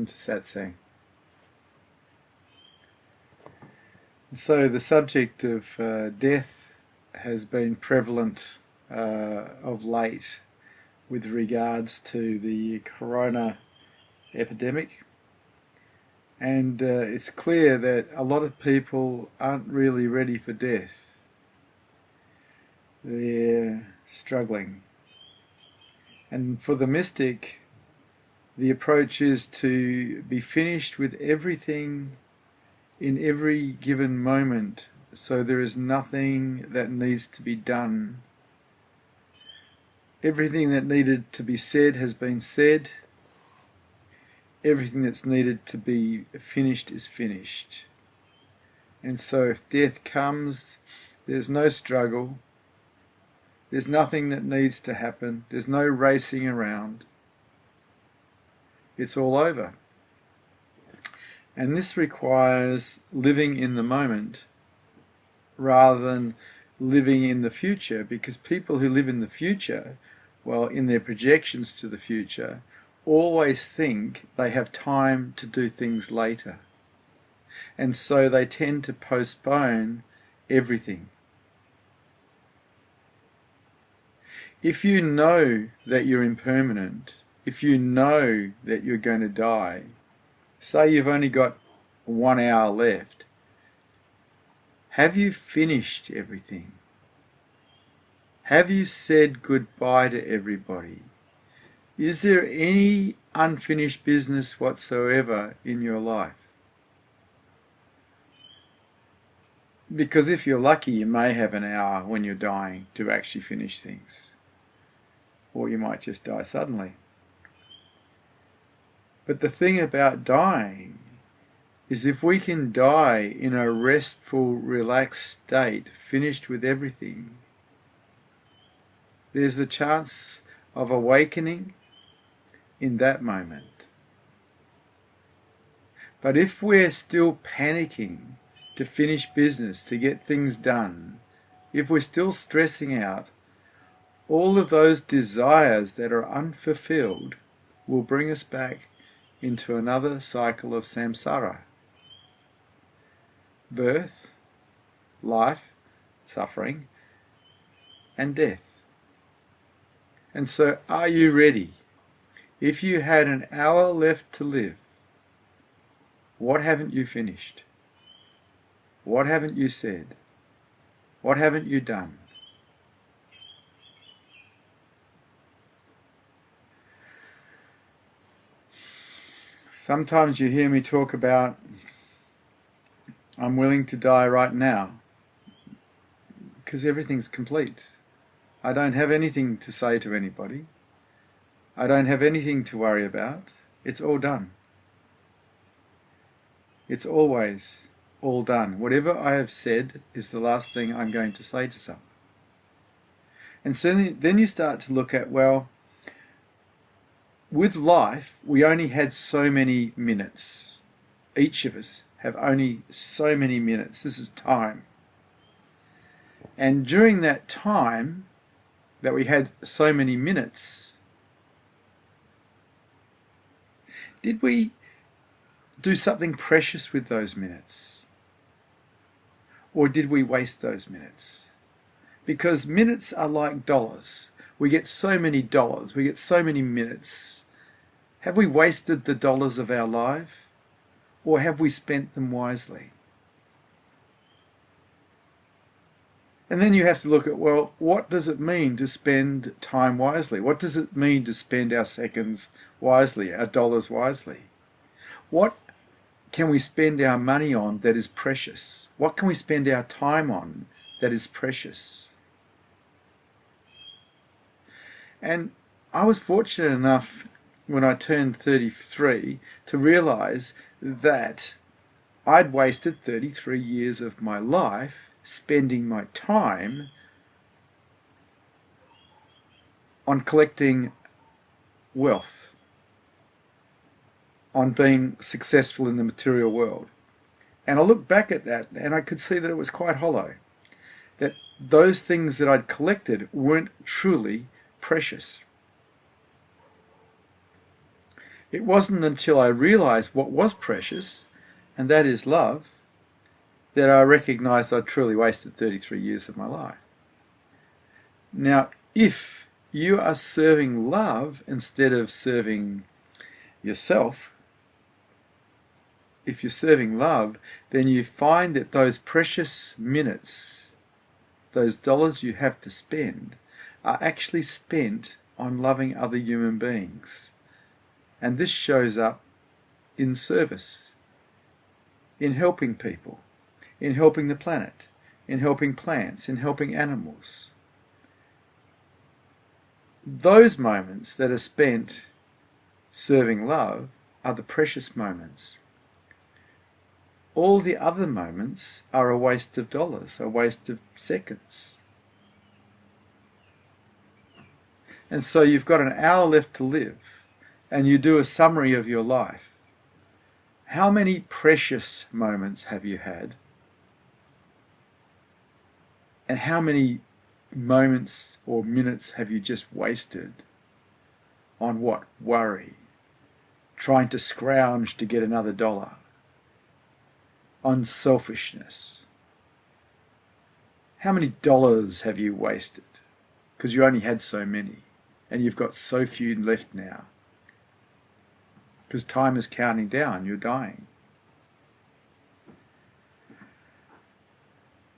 to satsang. So the subject of death has been prevalent of late with regards to the corona epidemic, and it's clear that a lot of people aren't really ready for death. They're struggling. And for the mystic, the approach is to be finished with everything in every given moment, so there is nothing that needs to be done. Everything that needed to be said has been said. Everything that's needed to be finished is finished. And so if death comes, there's no struggle. There's nothing that needs to happen. There's no racing around. It's all over. And this requires living in the moment rather than living in the future, because people who live in the future, well, in their projections to the future, always think they have time to do things later. And so they tend to postpone everything. If you know that you're impermanent, if you know that you're going to die, say you've only got 1 hour left, have you finished everything? Have you said goodbye to everybody? Is there any unfinished business whatsoever in your life? Because if you're lucky, you may have an hour when you're dying to actually finish things. Or you might just die suddenly. But the thing about dying is if we can die in a restful, relaxed state, finished with everything, there's the chance of awakening in that moment. But if we're still panicking to finish business, to get things done, if we're still stressing out, all of those desires that are unfulfilled will bring us back into another cycle of samsara. Birth, life, suffering, and death. And so, are you ready? If you had an hour left to live, what haven't you finished? What haven't you said? What haven't you done? Sometimes you hear me talk about, I'm willing to die right now, because everything's complete. I don't have anything to say to anybody. I don't have anything to worry about. It's all done. It's always all done. Whatever I have said is the last thing I'm going to say to someone. And so then you start to look at, well, with life, we only had so many minutes. Each of us have only so many minutes. This is time. And during that time that we had so many minutes, did we do something precious with those minutes? Or did we waste those minutes? Because minutes are like dollars. We get so many dollars, we get so many minutes. Have we wasted the dollars of our life, or have we spent them wisely? And then you have to look at, well, what does it mean to spend time wisely? What does it mean to spend our seconds wisely, our dollars wisely? What can we spend our money on that is precious? What can we spend our time on that is precious? And I was fortunate enough when I turned 33 to realize that I'd wasted 33 years of my life spending my time on collecting wealth, on being successful in the material world. And I look back at that and I could see that it was quite hollow, that those things that I'd collected weren't truly precious. It wasn't until I realized what was precious, and that is love, that I recognized I'd truly wasted 33 years of my life. Now, if you are serving love instead of serving yourself, if you're serving love, then you find that those precious minutes, those dollars you have to spend, are actually spent on loving other human beings. And this shows up in service, in helping people, in helping the planet, in helping plants, in helping animals. Those moments that are spent serving love are the precious moments. All the other moments are a waste of dollars, a waste of seconds. And so you've got an hour left to live, and you do a summary of your life. How many precious moments have you had? And how many moments or minutes have you just wasted on what? Worry, trying to scrounge to get another dollar, on selfishness. How many dollars have you wasted? Because you only had so many, and you've got so few left now. Because time is counting down, you're dying.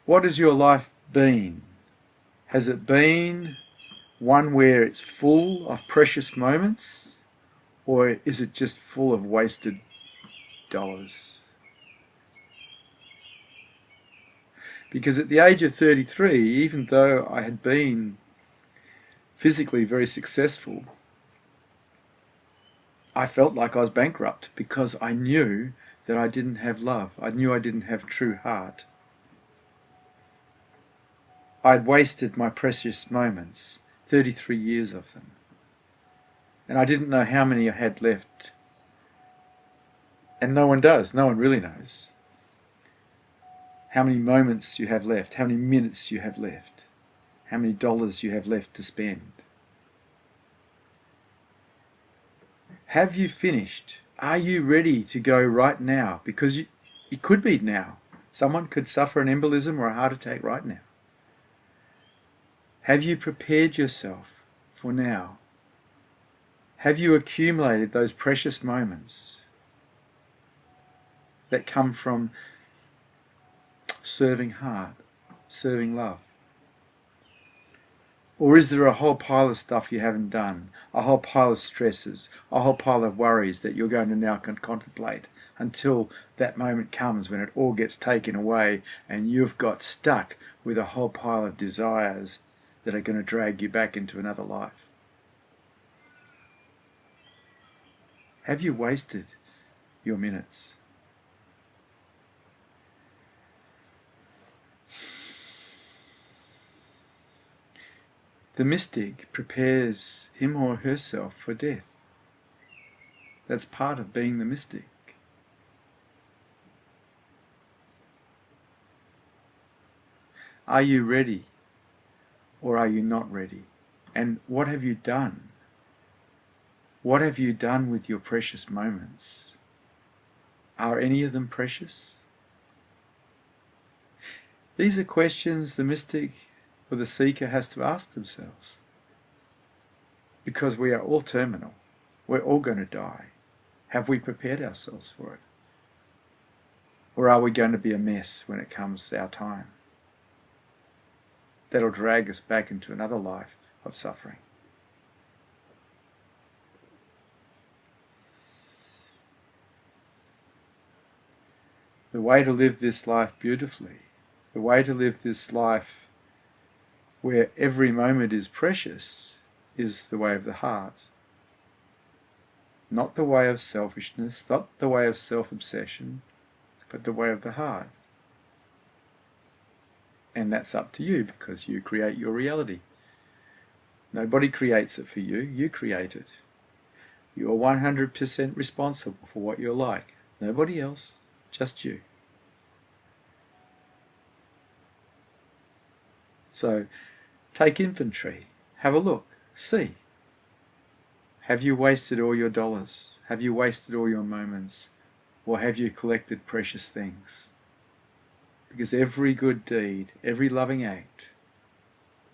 What has your life been? Has it been one where it's full of precious moments, or is it just full of wasted dollars? Because at the age of 33, even though I had been physically very successful, I felt like I was bankrupt because I knew that I didn't have love. I knew I didn't have true heart. I'd wasted my precious moments, 33 years of them. And I didn't know how many I had left. And no one does. No one really knows how many moments you have left, how many minutes you have left, how many dollars you have left to spend. Have you finished? Are you ready to go right now? Because it could be now. Someone could suffer an embolism or a heart attack right now. Have you prepared yourself for now? Have you accumulated those precious moments that come from serving heart, serving love? Or is there a whole pile of stuff you haven't done, a whole pile of stresses, a whole pile of worries that you're going to now contemplate until that moment comes when it all gets taken away and you've got stuck with a whole pile of desires that are going to drag you back into another life? Have you wasted your minutes? The mystic prepares him or herself for death. That's part of being the mystic. Are you ready, or are you not ready? And what have you done? What have you done with your precious moments? Are any of them precious? These are questions the mystic or the seeker has to ask themselves. Because we are all terminal. We're all going to die. Have we prepared ourselves for it? Or are we going to be a mess when it comes our time? That'll drag us back into another life of suffering. The way to live this life beautifully, the way to live this life where every moment is precious, is the way of the heart. Not the way of selfishness, not the way of self-obsession, but the way of the heart. And that's up to you, because you create your reality. Nobody creates it for you, you create it. You're 100% responsible for what you're like. Nobody else, just you. So, take inventory, have a look, see. Have you wasted all your dollars? Have you wasted all your moments? Or have you collected precious things? Because every good deed, every loving act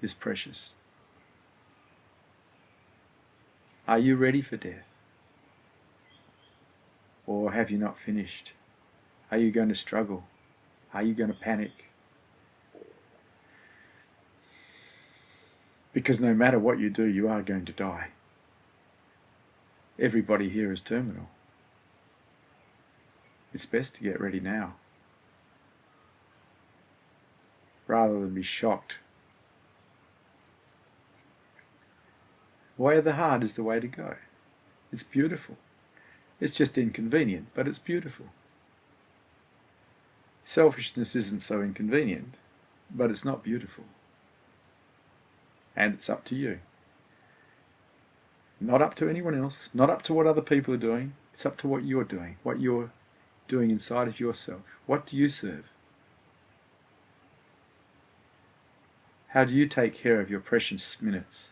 is precious. Are you ready for death? Or have you not finished? Are you going to struggle? Are you going to panic? Because no matter what you do, you are going to die. Everybody here is terminal. It's best to get ready now, rather than be shocked. The way of the heart is the way to go. It's beautiful. It's just inconvenient, but it's beautiful. Selfishness isn't so inconvenient, but it's not beautiful. And it's up to you. Not up to anyone else, not up to what other people are doing. It's up to what you're doing, what you're doing inside of yourself. What do you serve? How do you take care of your precious minutes?